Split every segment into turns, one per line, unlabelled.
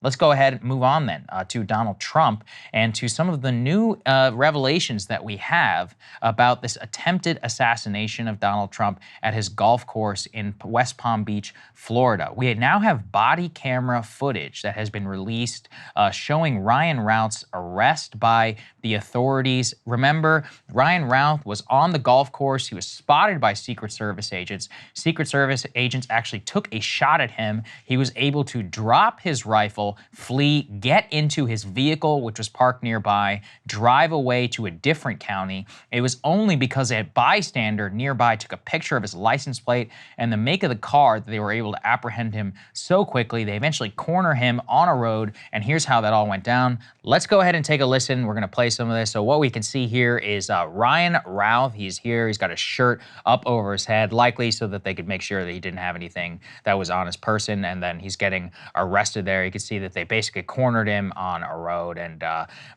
Let's go ahead and move on then to Donald Trump and to some of the new revelations that we have about this attempted assassination of Donald Trump at his golf course in West Palm Beach, Florida. We now have body camera footage that has been released showing Ryan Routh's arrest by the authorities. Remember, Ryan Routh was on the golf course. He was spotted by Secret Service agents. Secret Service agents actually took a shot at him. He was able to drop his rifle, flee, get into his vehicle, which was parked nearby, drive away to a different county. It was only because a bystander nearby took a picture of his license plate and the make of the car that they were able to apprehend him so quickly. They eventually corner him on a road, and here's how that all went down. Let's go ahead and take a listen. We're going to play some of this. So what we can see here is Ryan Routh. He's here. He's got a shirt up over his head, likely so that they could make sure that he didn't have anything that was on his person, and then he's getting arrested there. You can see that they basically cornered him on a road and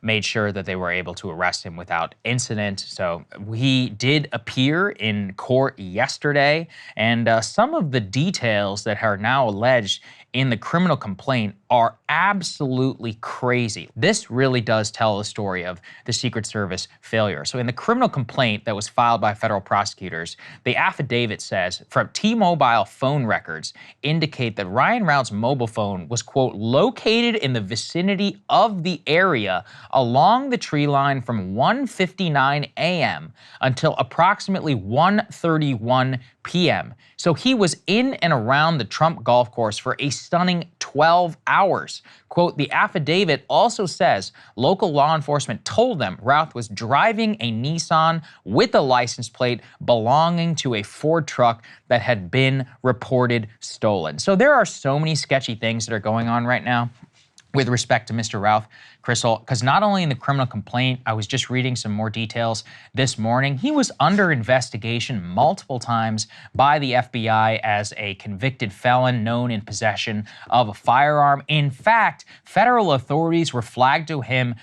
made sure that they were able to arrest him without incident. So he did appear in court yesterday, and some of the details that are now alleged in the criminal complaint are absolutely crazy. This really does tell the story of the Secret Service failure. So in the criminal complaint that was filed by federal prosecutors, the affidavit says, from T-Mobile phone records indicate that Ryan Routh's mobile phone was, quote, located in the vicinity of the area along the tree line from 1:59 a.m. until approximately 1:31 p.m. So he was in and around the Trump golf course for a stunning 12 hours. Quote, the affidavit also says local law enforcement told them Routh was driving a Nissan with a license plate belonging to a Ford truck that had been reported stolen. So there are so many sketchy things that are going on right now with respect to Mr. Routh, Krystal, because not only in the criminal complaint, I was just reading some more details this morning, he was under investigation multiple times by the FBI as a convicted felon known in possession of a firearm. In fact, federal authorities were flagged to him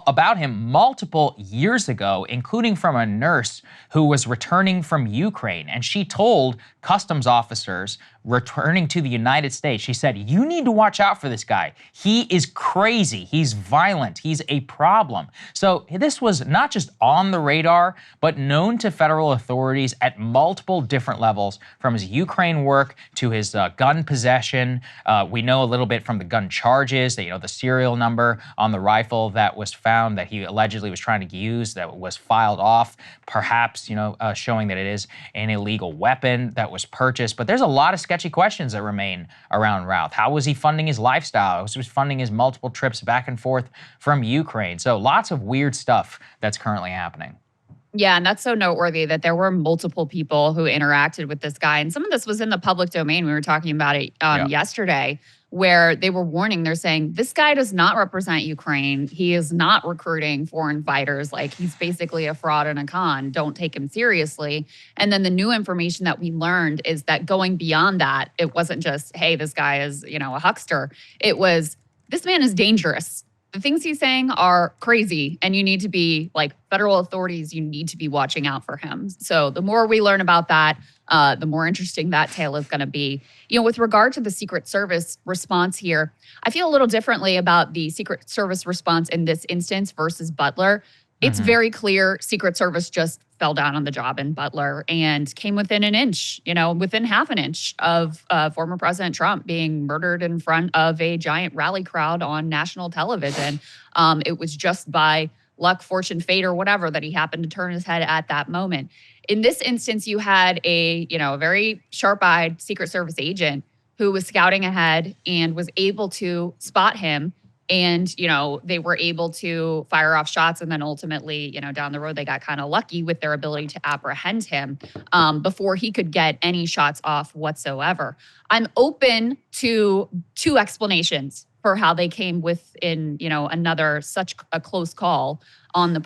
about him multiple years ago, including from a nurse who was returning from Ukraine. And she told customs officers returning to the United States, she said, you need to watch out for this guy. He is crazy. He's violent. He's a problem. So this was not just on the radar, but known to federal authorities at multiple different levels, from his Ukraine work to his gun possession. We know a little bit from the gun charges, that, the serial number on the rifle that was found that he allegedly was trying to use that was filed off, perhaps, showing that it is an illegal weapon that was purchased. But there's a lot of sketchy questions that remain around Routh. How was he funding his lifestyle? How was he funding his multiple trips back and forth from Ukraine? So lots of weird stuff that's currently happening.
Yeah, and that's so noteworthy that there were multiple people who interacted with this guy. And some of this was in the public domain. We were talking about it yesterday, where they were warning. They're saying, this guy does not represent Ukraine. He is not recruiting foreign fighters. Like, he's basically a fraud and a con. Don't take him seriously. And then the new information that we learned is that going beyond that, it wasn't just, hey, this guy is, a huckster. It was, this man is dangerous. The things he's saying are crazy, and you need to be, like, federal authorities, you need to be watching out for him. So the more we learn about that, the more interesting that tale is going to be. With regard to the Secret Service response here, I feel a little differently about the Secret Service response in this instance versus Butler. It's very clear Secret Service just fell down on the job in Butler and came within an inch, within half an inch of former President Trump being murdered in front of a giant rally crowd on national television. It was just by luck, fortune, fate, or whatever that he happened to turn his head at that moment. In this instance, you had a very sharp-eyed Secret Service agent who was scouting ahead and was able to spot him. And, they were able to fire off shots. And then ultimately, down the road, they got kind of lucky with their ability to apprehend him before he could get any shots off whatsoever. I'm open to two explanations for how they came within, another such a close call on the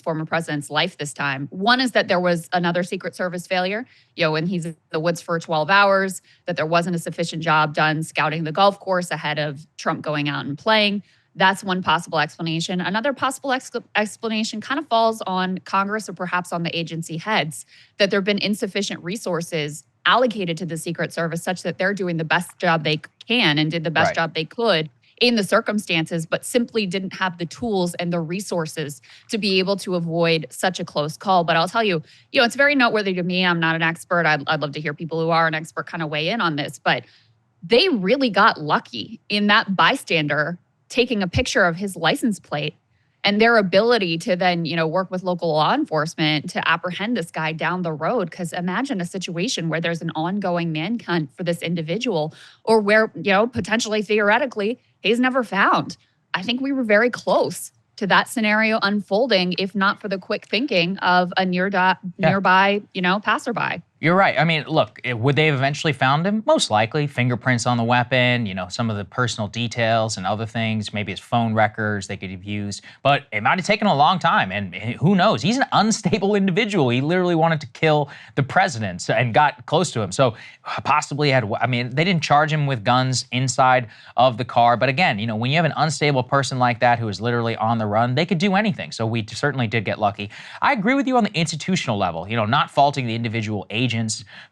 former president's life this time. One is that there was another Secret Service failure, when he's in the woods for 12 hours, that there wasn't a sufficient job done scouting the golf course ahead of Trump going out and playing. That's one possible explanation. Another possible explanation kind of falls on Congress or perhaps on the agency heads, that there have been insufficient resources allocated to the Secret Service such that they're doing the best job they can and did the best job they could in the circumstances, but simply didn't have the tools and the resources to be able to avoid such a close call. But I'll tell you, it's very noteworthy to me. I'm not an expert. I'd love to hear people who are an expert kind of weigh in on this, but they really got lucky in that bystander taking a picture of his license plate and their ability to then, work with local law enforcement to apprehend this guy down the road. Because imagine a situation where there's an ongoing manhunt for this individual, or where, potentially, theoretically, he's never found. I think we were very close to that scenario unfolding, if not for the quick thinking of a nearby, passerby.
You're right. I mean, look, would they have eventually found him? Most likely. Fingerprints on the weapon, some of the personal details and other things, maybe his phone records they could have used. But it might have taken a long time, and who knows? He's an unstable individual. He literally wanted to kill the president and got close to him. So possibly they didn't charge him with guns inside of the car. But again, when you have an unstable person like that who is literally on the run, they could do anything. So we certainly did get lucky. I agree with you on the institutional level, not faulting the individual agents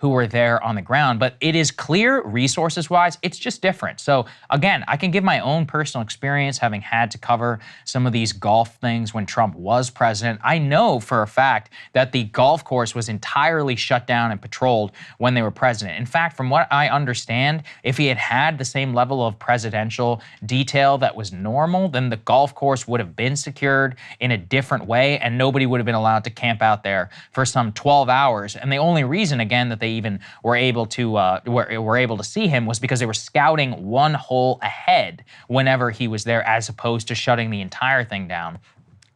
who were there on the ground, but it is clear resources-wise, it's just different. So again, I can give my own personal experience having had to cover some of these golf things when Trump was president. I know for a fact that the golf course was entirely shut down and patrolled when they were president. In fact, from what I understand, if he had had the same level of presidential detail that was normal, then the golf course would have been secured in a different way, and nobody would have been allowed to camp out there for some 12 hours. And the only reason, again, that they even were able to see him was because they were scouting one hole ahead whenever he was there, as opposed to shutting the entire thing down.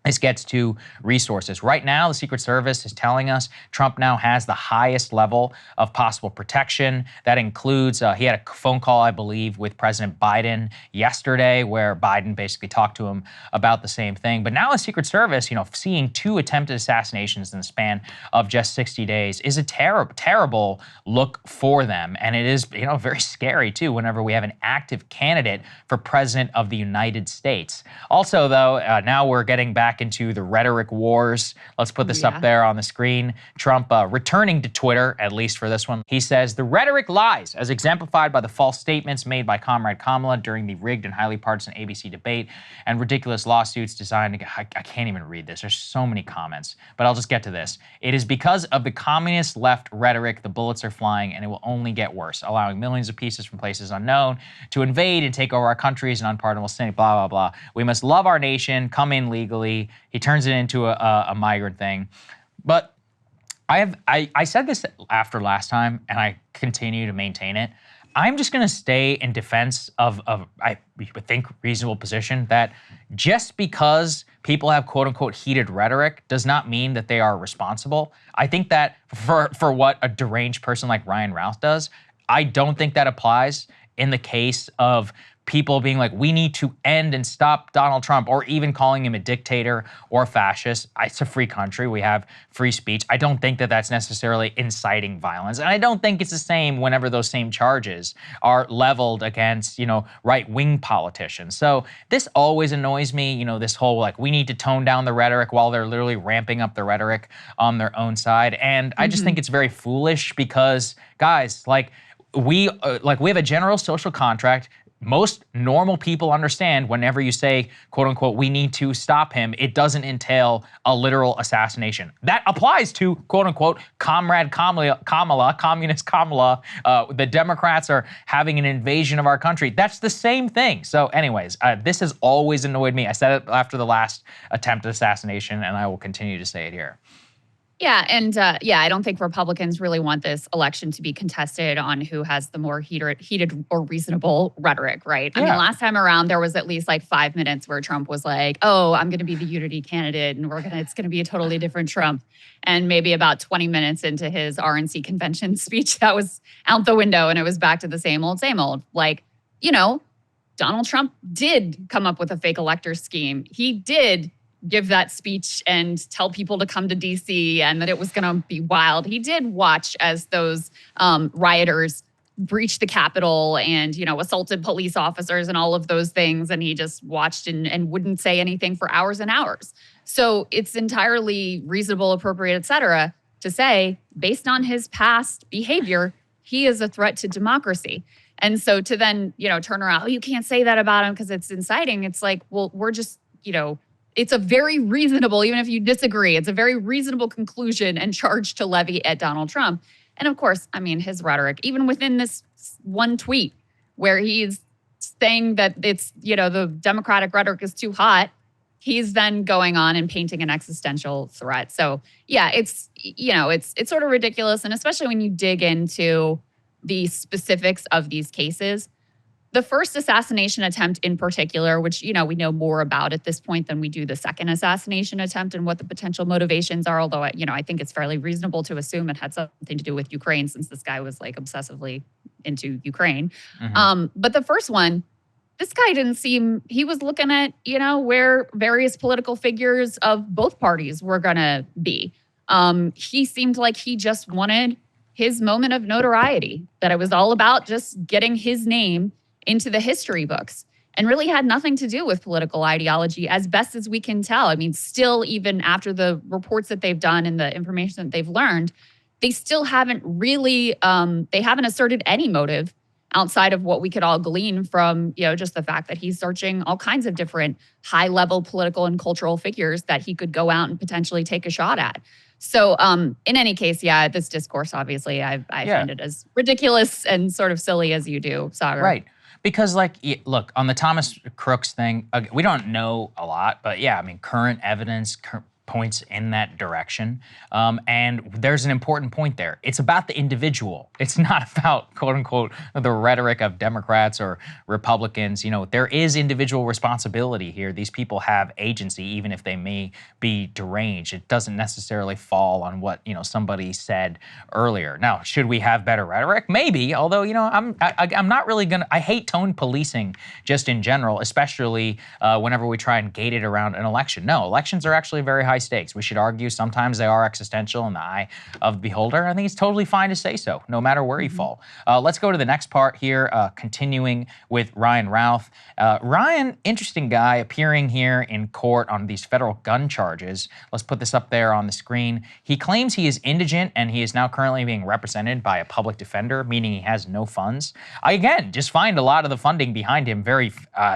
This gets to resources. Right now, the Secret Service is telling us Trump now has the highest level of possible protection. That includes, he had a phone call, I believe, with President Biden yesterday, where Biden basically talked to him about the same thing. But now the Secret Service, seeing 2 attempted assassinations in the span of just 60 days is a terrible look for them. And it is, very scary too, whenever we have an active candidate for President of the United States. Also, though, now we're getting back into the rhetoric wars. Let's put this up there on the screen. Trump returning to Twitter, at least for this one. He says, "The rhetoric lies, as exemplified by the false statements made by Comrade Kamala during the rigged and highly partisan ABC debate and ridiculous lawsuits designed to..." I can't even read this. There's so many comments, but I'll just get to this. "It is because of the communist left rhetoric the bullets are flying, and it will only get worse, allowing millions of pieces from places unknown to invade and take over our country as an unpardonable sin, blah, blah, blah. We must love our nation, come in legally." He turns it into a migrant thing. But I said this after last time, and I continue to maintain it. I'm just going to stay in defense of I would think, reasonable position that just because people have quote unquote heated rhetoric does not mean that they are responsible. I think that for what a deranged person like Ryan Routh does, I don't think that applies in the case of people being like, we need to end and stop Donald Trump, or even calling him a dictator or fascist. It's a free country. We have free speech. I don't think that that's necessarily inciting violence. And I don't think it's the same whenever those same charges are leveled against, right-wing politicians. So this always annoys me, this whole, like, we need to tone down the rhetoric while they're literally ramping up the rhetoric on their own side. And I just think it's very foolish because, guys, we have a general social contract. Most normal people understand whenever you say, quote unquote, we need to stop him, it doesn't entail a literal assassination. That applies to, quote unquote, Comrade Kamala, Communist Kamala. The Democrats are having an invasion of our country. That's the same thing. So anyways, this has always annoyed me. I said it after the last attempted assassination, and I will continue to say it here.
Yeah, and I don't think Republicans really want this election to be contested on who has the more heated or reasonable rhetoric, right?
Yeah.
I mean, last time around, there was at least 5 minutes where Trump was like, oh, I'm going to be the unity candidate, and it's going to be a totally different Trump. And maybe about 20 minutes into his RNC convention speech, that was out the window, and it was back to the same old, same old. Donald Trump did come up with a fake elector scheme. He did give that speech and tell people to come to DC and that it was going to be wild. He did watch as those rioters breached the Capitol and, assaulted police officers and all of those things. And he just watched and wouldn't say anything for hours and hours. So it's entirely reasonable, appropriate, et cetera, to say, based on his past behavior, he is a threat to democracy. And so to then, turn around, oh, you can't say that about him because it's inciting. It's like, well, we're just, it's a very reasonable, even if you disagree, it's a very reasonable conclusion and charge to levy at Donald Trump. And of course, I mean, his rhetoric, even within this one tweet where he's saying that it's, the Democratic rhetoric is too hot, he's then going on and painting an existential threat. So yeah, it's sort of ridiculous. And especially when you dig into the specifics of these cases, the first assassination attempt in particular, which, we know more about at this point than we do the second assassination attempt and what the potential motivations are. Although, I think it's fairly reasonable to assume it had something to do with Ukraine, since this guy was like obsessively into Ukraine. But the first one, this guy didn't seem, he was looking at, where various political figures of both parties were going to be. He seemed like he just wanted his moment of notoriety, that it was all about just getting his name into the history books, and really had nothing to do with political ideology, as best as we can tell. I mean, still, even after the reports that they've done and the information that they've learned, they still haven't really, they haven't asserted any motive outside of what we could all glean from, just the fact that he's searching all kinds of different high-level political and cultural figures that he could go out and potentially take a shot at. So in any case, yeah, this discourse, obviously, I find it as ridiculous and sort of silly as you do, Saagar.
Right. Because, look, on the Thomas Crooks thing, we don't know a lot, but yeah, I mean, current evidence points in that direction. And there's an important point there. It's about the individual. It's not about, quote unquote, the rhetoric of Democrats or Republicans. There is individual responsibility here. These people have agency, even if they may be deranged. It doesn't necessarily fall on what, somebody said earlier. Now, should we have better rhetoric? Maybe, although, I'm not really I hate tone policing just in general, especially whenever we try and gate it around an election. No, elections are actually very high stakes. We should argue sometimes they are existential in the eye of the beholder. I think it's totally fine to say so, no matter where you fall. Let's go to the next part here, continuing with Ryan Routh. Ryan, interesting guy, appearing here in court on these federal gun charges. Let's put this up there on the screen. He claims he is indigent, and he is now currently being represented by a public defender, meaning he has no funds. I, again, just find a lot of the funding behind him very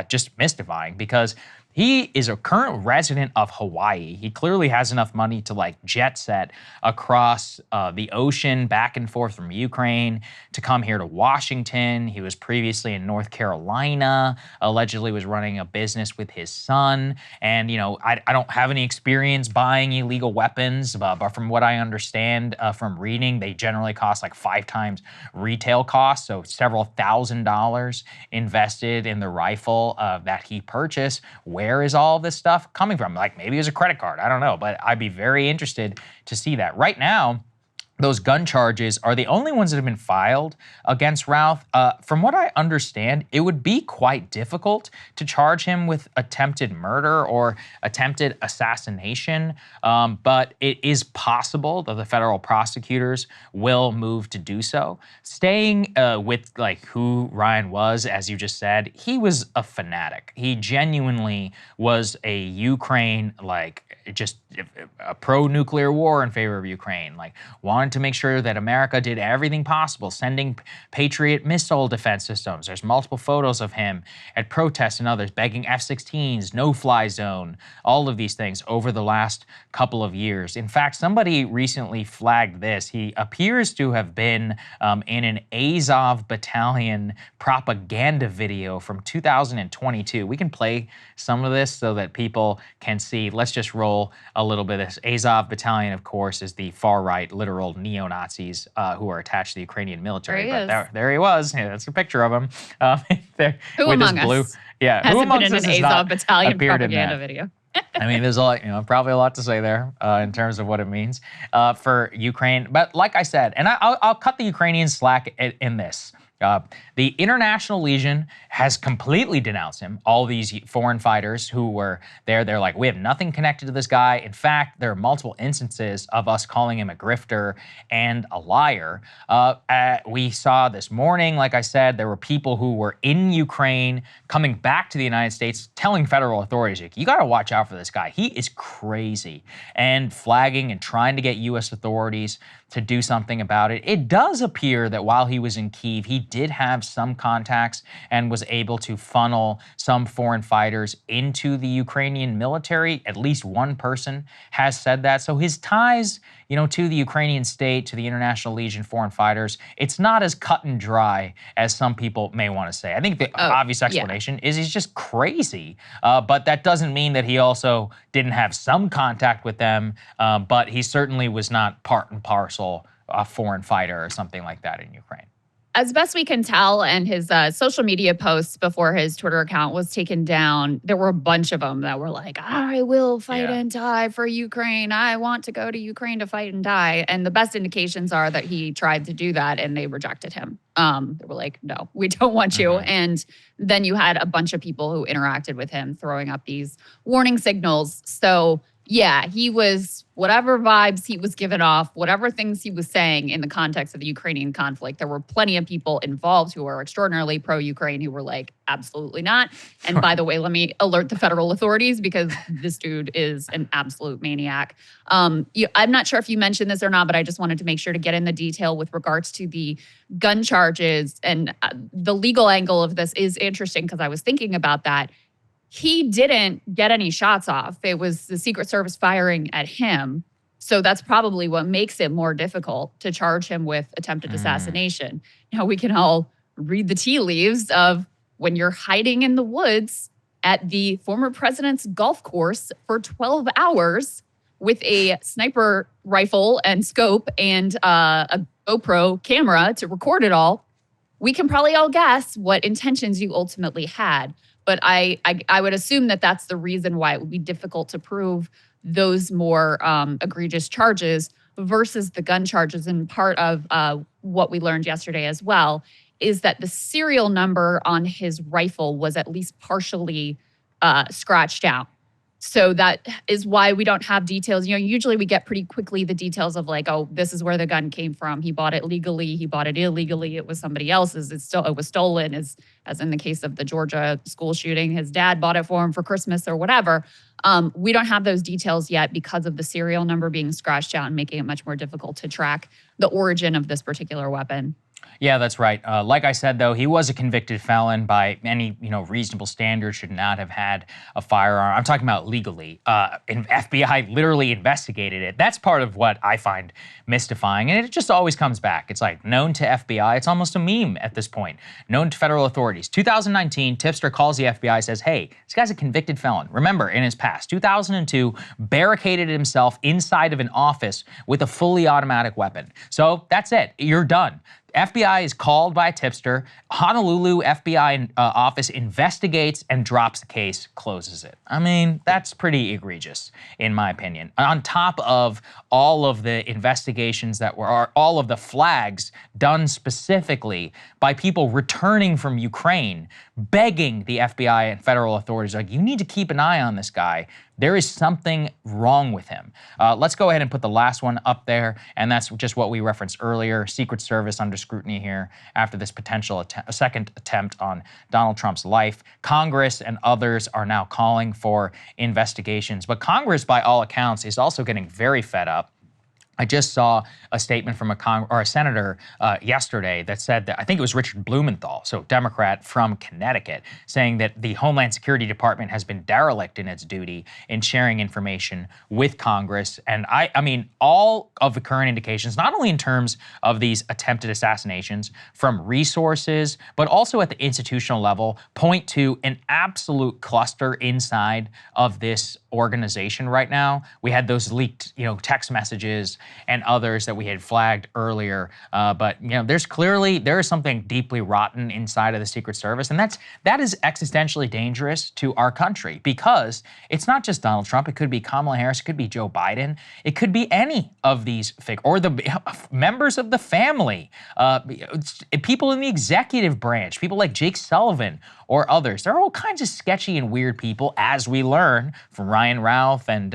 just mystifying, because he is a current resident of Hawaii. He clearly has enough money to jet set across the ocean back and forth from Ukraine to come here to Washington. He was previously in North Carolina, allegedly was running a business with his son. And, I don't have any experience buying illegal weapons, but from what I understand from reading, they generally cost 5 times retail costs. So several $1,000s invested in the rifle that he purchased. Where is all of this stuff coming from? Maybe it was a credit card. I don't know, but I'd be very interested to see that. Right now, those gun charges are the only ones that have been filed against Routh. From what I understand, it would be quite difficult to charge him with attempted murder or attempted assassination, but it is possible that the federal prosecutors will move to do so. Staying with who Ryan was, as you just said, he was a fanatic. He genuinely was a Ukraine, just a pro-nuclear war in favor of Ukraine, wanted to make sure that America did everything possible, sending Patriot missile defense systems. There's multiple photos of him at protests and others, begging F-16s, no-fly zone, all of these things over the last couple of years. In fact, somebody recently flagged this. He appears to have been in an AAV Battalion propaganda video from 2022. We can play some of this so that people can see. Let's just roll a little bit of this. AAV Battalion, of course, is the far-right literal neo-Nazis who are attached to the Ukrainian military. There he was. Yeah, that's a picture of him. There,
who
with
among
his blue,
us?
Yeah,
Hasn't
who among
been in
us
an
has
AAV
not
Battalion
appeared in
propaganda
that?
video?
I mean, there's probably a lot to say there in terms of what it means for Ukraine. But like I said, and I'll cut the Ukrainians slack in this. The International Legion has completely denounced him. All these foreign fighters who were there, they're like, we have nothing connected to this guy. In fact, there are multiple instances of us calling him a grifter and a liar. We saw this morning, like I said, there were people who were in Ukraine coming back to the United States telling federal authorities, you got to watch out for this guy. He is crazy. And flagging and trying to get U.S. authorities to do something about it. It does appear that while he was in Kyiv, he did have some contacts and was able to funnel some foreign fighters into the Ukrainian military. At least one person has said that. So his ties, to the Ukrainian state, to the International Legion foreign fighters, it's not as cut and dry as some people may want to say. I think the obvious explanation is he's just crazy. But that doesn't mean that he also didn't have some contact with them, but he certainly was not part and parcel a foreign fighter or something like that in Ukraine.
As best we can tell, and his social media posts before his Twitter account was taken down, there were a bunch of them that were like, I will fight and die for Ukraine. I want to go to Ukraine to fight and die. And the best indications are that he tried to do that and they rejected him. They were like, no, we don't want you. And then you had a bunch of people who interacted with him throwing up these warning signals. So yeah, he was, whatever vibes he was giving off, whatever things he was saying in the context of the Ukrainian conflict, there were plenty of people involved who are extraordinarily pro-Ukraine who were like, absolutely not. And by the way, let me alert the federal authorities because this dude is an absolute maniac. I'm not sure if you mentioned this or not, but I just wanted to make sure to get in the detail with regards to the gun charges. And the legal angle of this is interesting because I was thinking about that. He didn't get any shots off. It was the Secret Service firing at him. So that's probably what makes it more difficult to charge him with attempted assassination. Now, we can all read the tea leaves of when you're hiding in the woods at the former president's golf course for 12 hours with a sniper rifle and scope and a GoPro camera to record it all. We can probably all guess what intentions you ultimately had. But I would assume that that's the reason why it would be difficult to prove those more egregious charges versus the gun charges. And part of what we learned yesterday as well is that the serial number on his rifle was at least partially scratched out. So that is why we don't have details. Usually we get pretty quickly the details of like, oh, this is where the gun came from. He bought it legally. He bought it illegally. It was somebody else's. It was stolen, as in the case of the Georgia school shooting. His dad bought it for him for Christmas or whatever. We don't have those details yet because of the serial number being scratched out and making it much more difficult to track the origin of this particular weapon.
Yeah, that's right. Like I said, though, he was a convicted felon by any reasonable standard. Should not have had a firearm. I'm talking about legally. And FBI literally investigated it. That's part of what I find mystifying, and it just always comes back. It's like known to FBI. It's almost a meme at this point. Known to federal authorities. 2019, tipster calls the FBI, says, "Hey, this guy's a convicted felon. Remember, in his past, 2002, barricaded himself inside of an office with a fully automatic weapon. So that's it. You're done." FBI is called by a tipster. Honolulu FBI office investigates and drops the case, closes it. I mean, that's pretty egregious, in my opinion. On top of all of the investigations that were, all of the flags done specifically by people returning from Ukraine, begging the FBI and federal authorities, like, you need to keep an eye on this guy. There is something wrong with him. Let's go ahead and put the last one up there, and that's just what we referenced earlier. Secret Service under scrutiny here after this potential second attempt on Donald Trump's life. Congress and others are now calling for investigations, but Congress, by all accounts, is also getting very fed up. I just saw a statement from a senator yesterday that said that, I think it was Richard Blumenthal, so Democrat from Connecticut, saying that the Homeland Security Department has been derelict in its duty in sharing information with Congress. And I mean, all of the current indications, not only in terms of these attempted assassinations from resources, but also at the institutional level, point to an absolute cluster inside of this organization right now. We had those leaked, text messages and others that we had flagged earlier. But there is something deeply rotten inside of the Secret Service, and that is existentially dangerous to our country, because it's not just Donald Trump. It could be Kamala Harris. It could be Joe Biden. It could be any of these or the members of the family, people in the executive branch, people like Jake Sullivan or others. There are all kinds of sketchy and weird people, as we learn from Ryan Routh and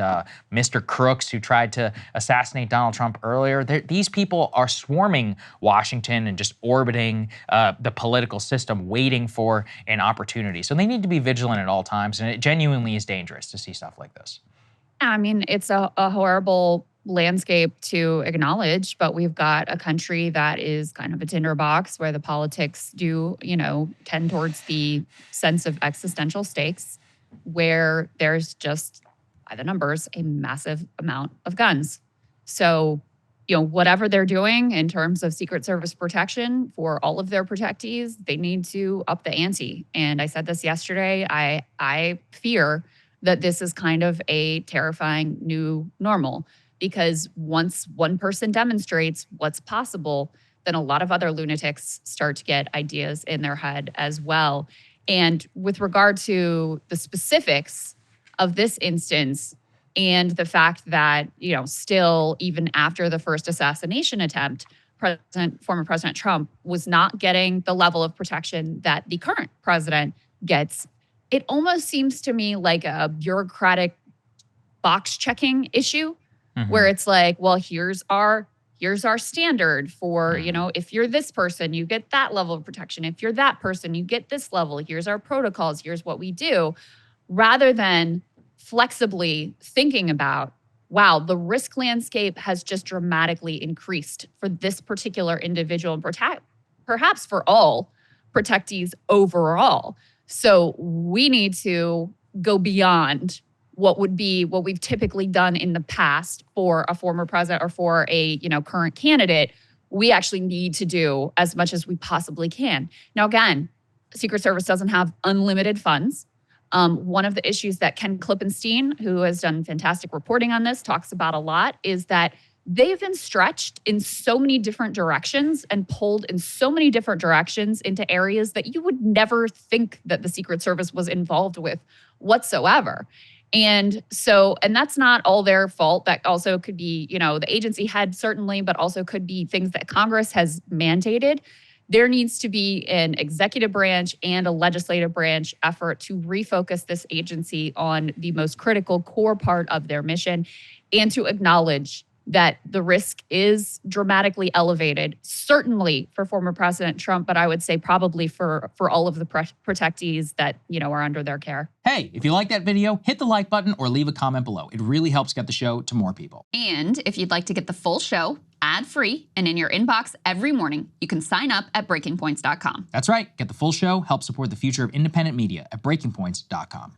Mr. Crooks, who tried to assassinate Donald Trump earlier. These people are swarming Washington and just orbiting the political system, waiting for an opportunity. So they need to be vigilant at all times, and it genuinely is dangerous to see stuff like this.
I mean, it's a horrible landscape to acknowledge, but we've got a country that is kind of a tinderbox where the politics do, tend towards the sense of existential stakes, where there's just, by the numbers, a massive amount of guns. So, whatever they're doing in terms of Secret Service protection for all of their protectees, they need to up the ante. And I said this yesterday, I fear that this is kind of a terrifying new normal, because once one person demonstrates what's possible, then a lot of other lunatics start to get ideas in their head as well. And with regard to the specifics of this instance, and the fact that, still, even after the first assassination attempt, former President Trump was not getting the level of protection that the current president gets, it almost seems to me like a bureaucratic box checking issue, where it's like, well, here's our standard for, if you're this person, you get that level of protection. If you're that person, you get this level. Here's our protocols. Here's what we do. Rather than flexibly thinking about, wow, the risk landscape has just dramatically increased for this particular individual and perhaps for all protectees overall. So we need to go beyond what we've typically done in the past for a former president or for a, current candidate. We actually need to do as much as we possibly can. Now, again, Secret Service doesn't have unlimited funds. One of the issues that Ken Klippenstein, who has done fantastic reporting on this, talks about a lot is that they've been stretched in so many different directions and pulled in so many different directions into areas that you would never think that the Secret Service was involved with whatsoever. And that's not all their fault. That also could be, the agency head certainly, but also could be things that Congress has mandated. There needs to be an executive branch and a legislative branch effort to refocus this agency on the most critical core part of their mission, and to acknowledge that the risk is dramatically elevated, certainly for former President Trump, but I would say probably for all of the protectees that, are under their care.
Hey, if you like that video, hit the like button or leave a comment below. It really helps get the show to more people.
And if you'd like to get the full show ad-free and in your inbox every morning, you can sign up at breakingpoints.com.
That's right. Get the full show, help support the future of independent media at breakingpoints.com.